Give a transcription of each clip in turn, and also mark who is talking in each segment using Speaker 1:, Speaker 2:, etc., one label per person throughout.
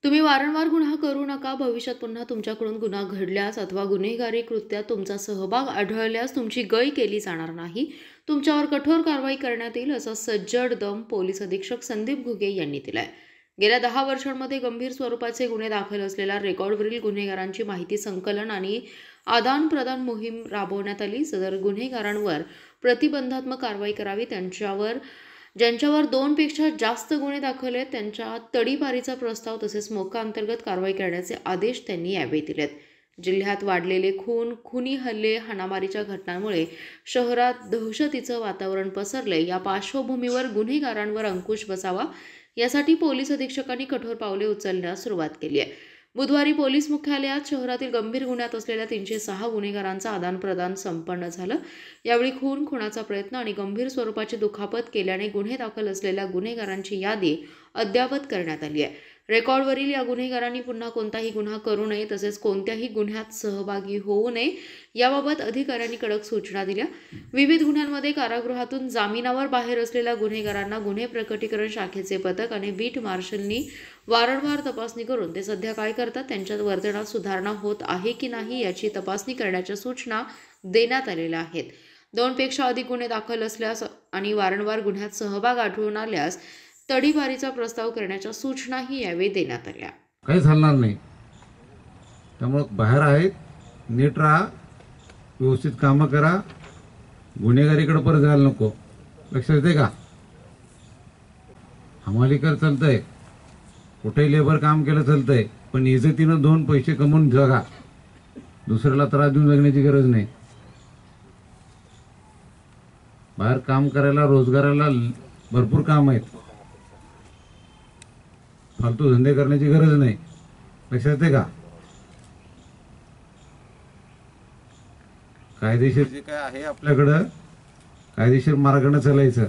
Speaker 1: तुम्ही वारंवार गुन्हा करू नका। भविष्यात पुन्हा तुमच्याकडून गुन्हा घडल्यास अथवा गुन्हेगारी कृत्यात तुमचा सहभाग आढळल्यास तुमची गय केली जाणार नाही, तुमच्यावर कठोर कारवाई करण्यात येईल, असं सज्जड दम पोलीस अधीक्षक संदीप घुगे यांनी दिलाय। गेल्या 10 वर्षांमध्ये गंभीर स्वरूपाचे गुन्हे दाखल असलेल्या रेकॉर्डवरील गुन्हेगारांची माहिती संकलन आणि आदान प्रदान मोहीम राबवण्यात आली। सदर गुन्हेगारांवर प्रतिबंधात्मक कारवाई करावी, ज्यांच्यावर 2 पेक्षा जास्त गुन्हे दाखल आहेत त्यांच्या तडीपारीचा प्रस्ताव तसेच मोक्का अंतर्गत कारवाई करण्याचे आदेश त्यांनी यावेळी दिलेत। जिल्ह्यात वाढलेले खुनी हल्ले, हाणामारीच्या घटनांमुळे शहरात दहशतीचं वातावरण पसरले। या पार्श्वभूमीवर गुन्हेगारांवर अंकुश बसावा यासाठी पोलीस अधीक्षकांनी कठोर पावले उचलण्यास सुरुवात केली आहे। बुधवारी पोलीस मुख्यालयात शहरातील गंभीर गुन्ह्यात असलेल्या 306 गुन्हेगारांचा आदानप्रदान संपन्न झालं। यावेळी खुनाचा प्रयत्न आणि गंभीर स्वरूपाची दुखापत केल्याने गुन्हे दाखल असलेल्या गुन्हेगारांची यादी अद्ययावत करण्यात आली आहे। रेकॉर्डवरील या गुन्हेगारांनी पुन्हा कोणताही गुन्हा करू नये तसेच कोणत्याही गुन्ह्यात सहभागी होऊ नये याबाबत अधिकाऱ्यांनी कडक सूचना दिल्या। विविध गुन्ह्यांमध्ये कारागृहातून जामिनावर बाहेर असलेल्या गुन्हेगारांना गुन्हे प्रकटीकरण शाखेचे पथक आणि बीट मार्शलनी वारंवार तपासणी करून ते सध्या काय करतात, त्यांच्या वर्तनात सुधारणा होत आहे की नाही याची तपासणी करण्याच्या सूचना देण्यात आलेल्या आहेत। 2 पेक्षा अधिक गुन्हे दाखल असल्यास आणि वारंवार गुन्ह्यात सहभाग आढळून आल्यास तडीपारीचा प्रस्ताव करण्याच्या सूचनाही यावेळी देण्यात आल्या।
Speaker 2: काही चालणार नाही, त्यामुळे बाहेर आहेत, नीट राहा, व्यवस्थित कामं करा, गुन्हेगारीकडे परत जायला नको। लक्षात येते का? हमालीकर चालतंय, कुठेही लेबर काम केलं चालतंय, पण इज्जतीनं 2 पैसे कमवून जगा, दुसऱ्याला त्रास देऊन जगण्याची गरज नाही। बाहेर काम करायला, रोजगाराला भरपूर काम आहेत, फालतू धंदे करण्याची गरज नाही। लक्षात येते का? कायदेशीर जे काय आहे आपल्याकडं, कायदेशीर मार्गाने चालायचं।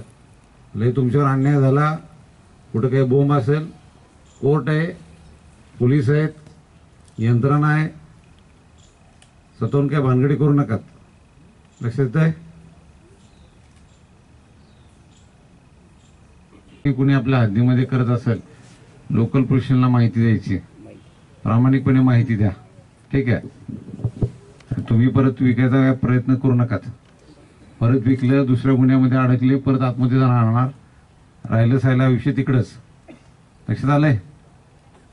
Speaker 2: लय तुमच्यावर अन्याय झाला, कुठं काही बोंब असेल, कोर्ट आहे, पोलीस आहेत, यंत्रणा आहे, स्वतःहून काय भानगडी करू नका। लक्षात येतंय? कुणी आपल्या हद्दीमध्ये करत असेल, लोकल पोलिसांना माहिती द्यायची, प्रामाणिकपणे माहिती द्या, ठीक आहे? तुम्ही परत विकायचा प्रयत्न करू नका। परत विकलं, दुसऱ्या गुन्ह्यामध्ये अडकले, परत आतमध्ये जाणार, राहिलं सायला विषय तिकडंच। लक्षात आलंय?